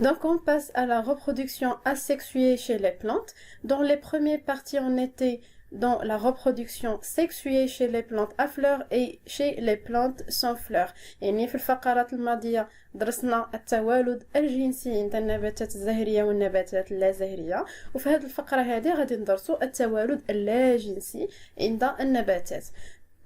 Donc on passe à la reproduction asexuée chez les plantes. Dans les premières parties, on était dans la reproduction sexuée chez les plantes à fleurs et chez les plantes sans fleurs. يعني في الفقرات الماضية درسنا التوالد الجنسي عند النباتات الزهرية والنباتات اللازهرية، وفي هذه الفقرة هذه غادي ندرسوا التوالد اللاجنسي عند النباتات.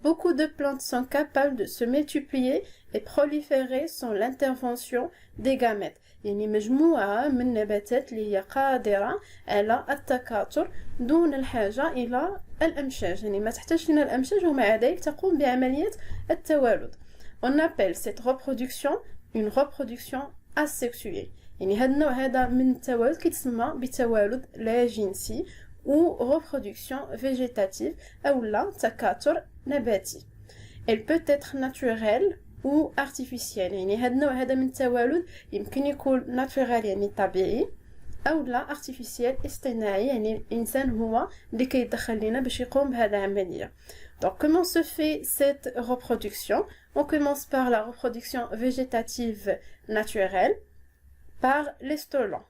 Beaucoup de plantes sont capables de se multiplier et proliférer sans l'intervention des gamètes. يعني مجموعة من النباتات اللي هي قادرة على التكاثر دون الحاجة إلى الأمشاج، يعني ما تحتاج لنا الأمشاج ومع ذلك تقوم بعملية التوالد. On appelle cette reproduction une reproduction asexuée. يعني هذا النوع هذا من التوالد كيتسمى بتوالد لا جنسي ou reproduction végétative أو لا تكاثر نباتي. Elle peut être naturelle ou artificielle. يعني هذا النوع هذا من التوالد يمكن يكون naturel يعني طبيعي أو لا artificiel اصطناعي، يعني الإنسان هو اللي كيدخل لنا باش يقوم بهذا العملية. Donc comment se fait cette reproduction? On commence par la reproduction végétative naturelle par les stolons.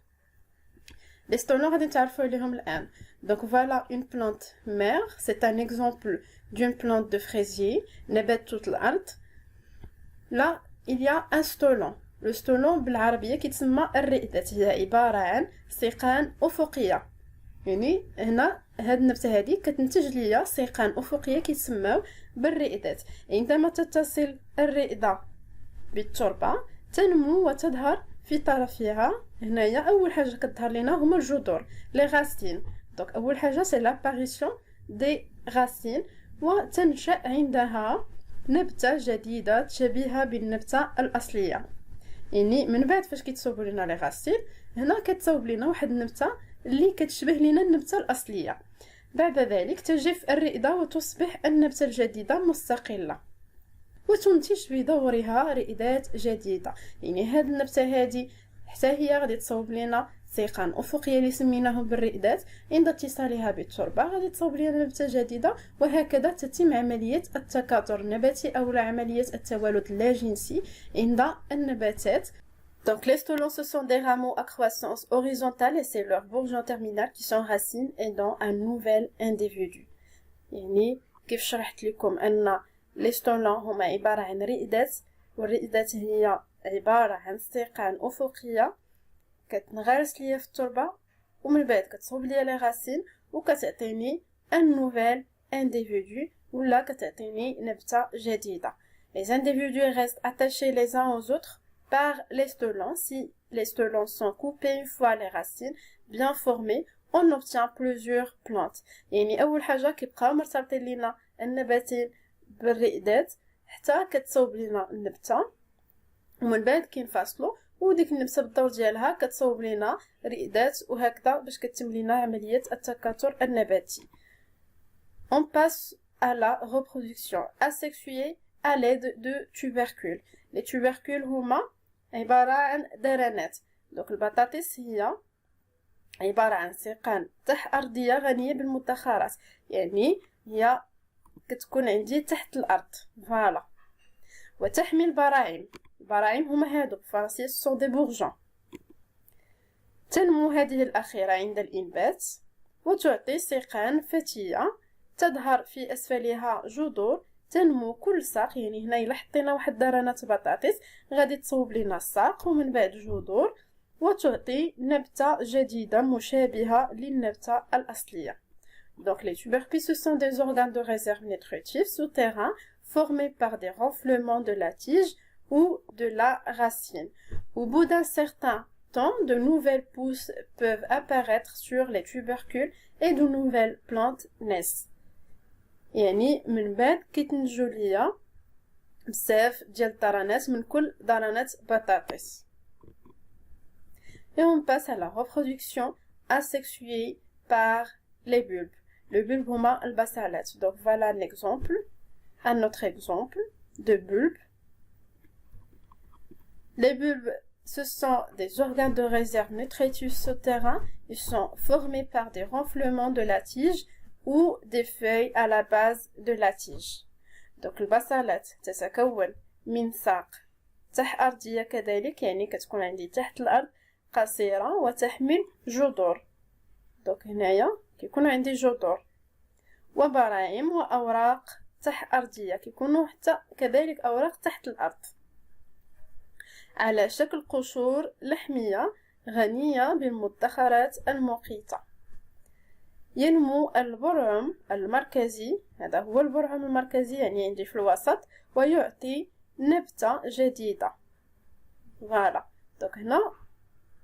Les stolons غادي نتعرفوا عليهم الآن. Donc voilà une plante mère, c'est un exemple d'une plante de fraisier, نبات توت الأرض. Là, il y a un stolon. Le stolon بالعربية كيتسمى الرئدات، هي عبارة عن سيقان أفقية. يعني هنا هاد النبتة هذه كتنتج ليا سيقان أفقية كيتسماو بالرئدات. عندما تتصل الرئدة بالتربة تنمو وتظهر في طرفها. هنايا أول حاجة كتظهر لنا هما الجذور les racines. Donc أول حاجة c'est l'apparition des racines وتنشأ عندها نبتة جديدة شبيهة بالنبتة الأصلية. يعني من بعد فاش كيتصوبوا لنا لي غاسين هنا كتصوب لنا واحد النبتة اللي كتشبه لنا النبتة الأصلية. بعد ذلك تجف الرئدة وتصبح النبتة الجديدة مستقلة وتنتج بدورها رئدات جديدة. يعني هاد النبتة هذه حتى هي غادي تصوب لنا سيقان أفقية اللي سميناهم بالرئدات، عند اتصالها بالتربة غادي تصوب لنا نبتة جديدة، وهكذا تتم عملية التكاثر النباتي أو عملية التوالد اللاجنسي عند النباتات. Donc les stolons ce sont des rameaux à croissance horizontale et c'est leurs bourgeons terminales qui sont racines et dans un nouvel individu. يعني كيف شرحت لكم أن les stolons هما عبارة عن رئدات، والرئدات هي عبارة عن سيقان أفقية كتنغرس ليا في التربة ومن بعد كتصوب ليا لي غاسين وكتعطيني ان نوفيل انديفيدو ولا كتعطيني نبتة جديدة. Les individus restent attachés les uns aux autres par les stolons. Si les stolons sont coupés une fois les racines bien formées, on obtient plusieurs plantes. يعني أول حاجة كيبقاو مرتبطين لينا النباتين بالرئدات حتى كتصوب لينا النبتة ومن بعد كينفصلوا وديك النبتة بالدور ديالها كتصوب لينا رئدات وهكذا باش كتتم لينا عملية التكاثر النباتي. On passe à la reproduction asexuée à l'aide de tubercules. Les tubercules هما عبارة عن درنات. دونك البطاطس هي عبارة عن سيقان تحت أرضية غنية بالمدخرات، يعني هي كتكون عندي تحت الأرض فوالا، وتحمل براعم. البراعم هما هادو بالفرنسية سون دي بورجون. تنمو هذه الأخيرة عند الإنبات وتعطي سيقان فتية تظهر في أسفلها جذور تنمو كل ساق. يعني هنا إلا حطينا واحد درنة بطاطس غادي تصوب لنا الساق ومن بعد جذور وتعطي نبتة جديدة مشابهة للنبتة الأصلية. Donc les tubercules ce sont des organes de réserve nutritifs souterrains formés par des renflements de la tige ou de la racine. Au bout d'un certain temps, de nouvelles pousses peuvent apparaître sur les tubercules et de nouvelles plantes naissent. يعني من بعد كيتنتجو ليا بزاف ديال الدرنات من كل درنات بطاطس. Et on passe à la reproduction asexuée par les bulbes. Le bulbe هما البصلات. Donc voilà un exemple, un autre exemple de bulbe. Les bulbes, ce sont des organes de réserve nutritifs souterrains. Ils sont formés par des renflements de la tige ou des feuilles à la base de la tige. Donc البصلات تتكون من ساق تحت أرضية كذلك، يعني كتكون عندي تحت الأرض قصيرة وتحمل جذور. دونك هنايا كيكون عندي جذور وبراعم وأوراق تحت أرضية، كيكونوا حتى كذلك أوراق تحت الأرض على شكل قشور لحمية غنية بالمدخرات المقيتة. ينمو البرعم المركزي، هذا هو البرعم المركزي يعني عندي في الوسط، ويعطي نبتة جديدة. Voilà. Donc هنا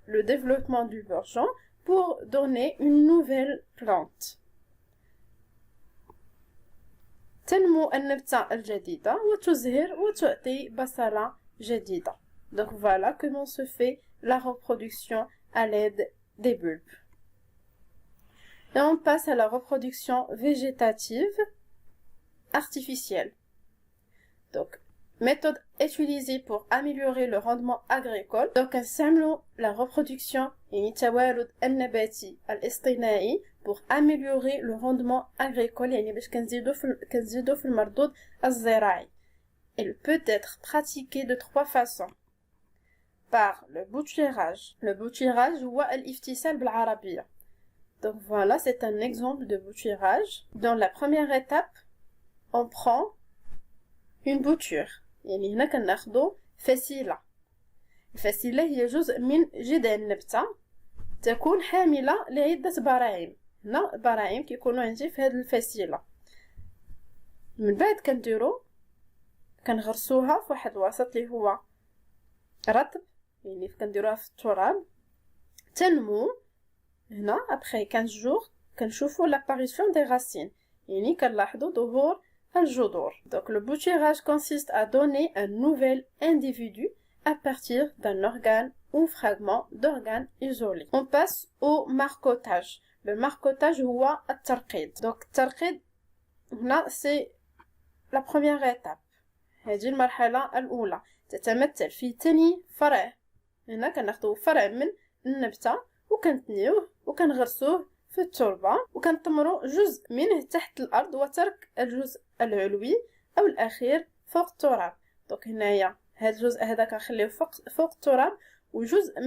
le développement du bourgeon pour donner une nouvelle plante. تنمو النبتة الجديدة وتزهر وتعطي بصلة جديدة. Donc voilà comment se fait la reproduction à l'aide des bulbes. Et on passe à la reproduction végétative artificielle. Donc, méthode utilisée pour améliorer le rendement agricole. Donc, نستعملوا la reproduction يعني التوالد النباتي الاصطناعي pour améliorer le rendement agricole يعني باش كنزيدو في المردود الزراعي. Elle peut être pratiquée de 3 façons. Par le bouturage. Le bouturage هو الافتسال بالعربية. Donc voilà, c'est un exemple de bouturage. Dans la première étape, on prend une bouture. يعني هنا كناخدو فسيلة. الفسيلة هي جزء من جذع النبتة تكون حاملة لعدة براعم. هنا براعم كيكونوا عندي في هذه الفسيلة. من بعد كنغرسوها في واحد الوسط اللي هو رطب، يعني كنديروها في التراب تنمو. هنا après 15 jours كنشوفوا l'apparition des racines يعني كنلاحظوا ظهور الجذور. Donc le bouturage consiste à donner un nouvel individu à partir d'un organe ou fragment d'organe isolé. On passe au marcottage. Le marcottage هو الترقيد. Donc الترقيد هنا c'est la première étape. هذه المرحلة الأولى تتمثل في تني فرع. هنا كناخدو فرع من النبتة وكنتنيوه وكنغرسوه في التربة وكنطمرو جزء منه تحت الأرض وترك الجزء العلوي أو الأخير فوق التراب. دونك هنايا هاد الجزء هذا كنخليه فوق التراب وجزء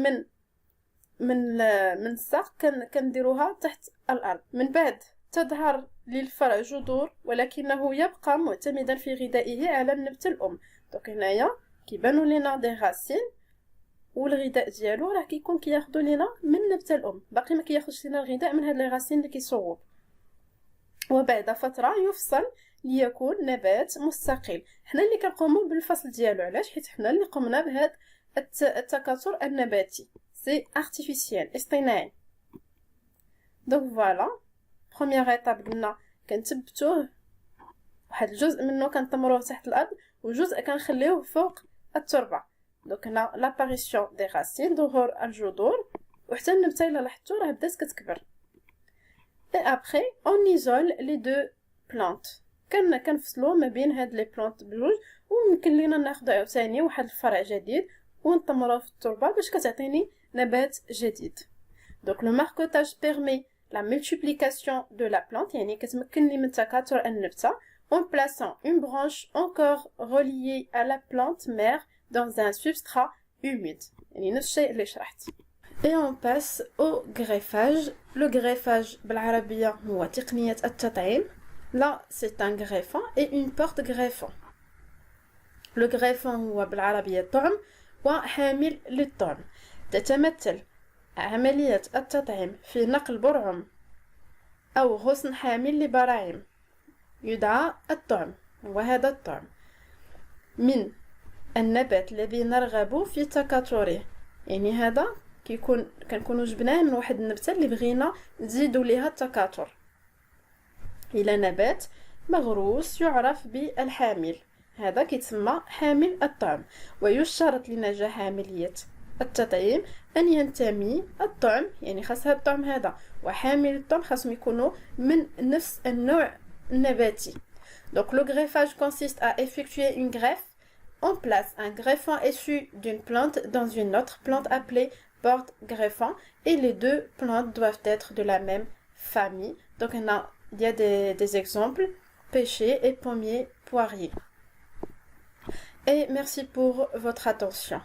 من الساق كنديروها تحت الأرض. من بعد تظهر للفرع جذور ولكنه يبقى معتمدا في غذائه على النبتة الأم. دونك هنايا كيبانو لينا دي غاسين والغذاء ديالو راه كيكون كياخدو لينا من النبته الام، باقي ما كياخدش لينا الغذاء من هاد لي غاسين اللي كيصوب. وبعد فتره يفصل ليكون نبات مستقل. حنا اللي كنقوموا بالفصل ديالو، علاش؟ حيت حنا اللي قمنا بهذا التكاثر النباتي، سي ارتيفيسيال اصطناعي. دونك فوالا بروميير ايتاب قلنا كنثبتوه واحد الجزء منه كنطمروه تحت الارض وجزء كنخليوه فوق التربه. Donc on a l'apparition des racines ظهور الجذور وحتى النبته الا لاحظتوا راه بدات كتكبر. Et après on isole les deux plantes. كنفصلوا ما بين هاد لي بلانت بجوج وممكن لينا ناخذ عاوتاني واحد الفرع جديد ونطمروه في التربه باش كتعطيني نبات جديد. Donc le marcottage permet la multiplication de la plante يعني كتمكنني من تكاثر النبته en plaçant une branche encore reliée à la plante mère dans un substrat humide. يعني نفس الشيء اللي شرحت. Et on passe au greffage. Le greffage بالعربية هو تقنية التطعيم. Là, c'est un greffon et une porte-greffon. Le greffon هو بالعربية طعم وحامل للطعم. تتمثل عملية التطعيم في نقل برعم أو غصن حامل لبراعم يدعى الطعم، وهذا الطعم من النبات الذي نرغب في تكاثره. يعني هذا كنكونوا جبناه من واحد النبته اللي بغينا نزيدوا ليها التكاثر الى نبات مغروس يعرف بالحامل. هذا كيتسمى حامل الطعم. ويشترط لنجاح عمليه التطعيم ان ينتمي الطعم، يعني خاص هذا الطعم هذا وحامل الطعم خاصهم يكونوا من نفس النوع النباتي. Donc le greffage consiste à effectuer une greffe. On place un greffon issu d'une plante dans une autre plante appelée porte-greffon et les deux plantes doivent être de la même famille. Donc il y a des exemples, pêcher et pommier poirier. Et merci pour votre attention.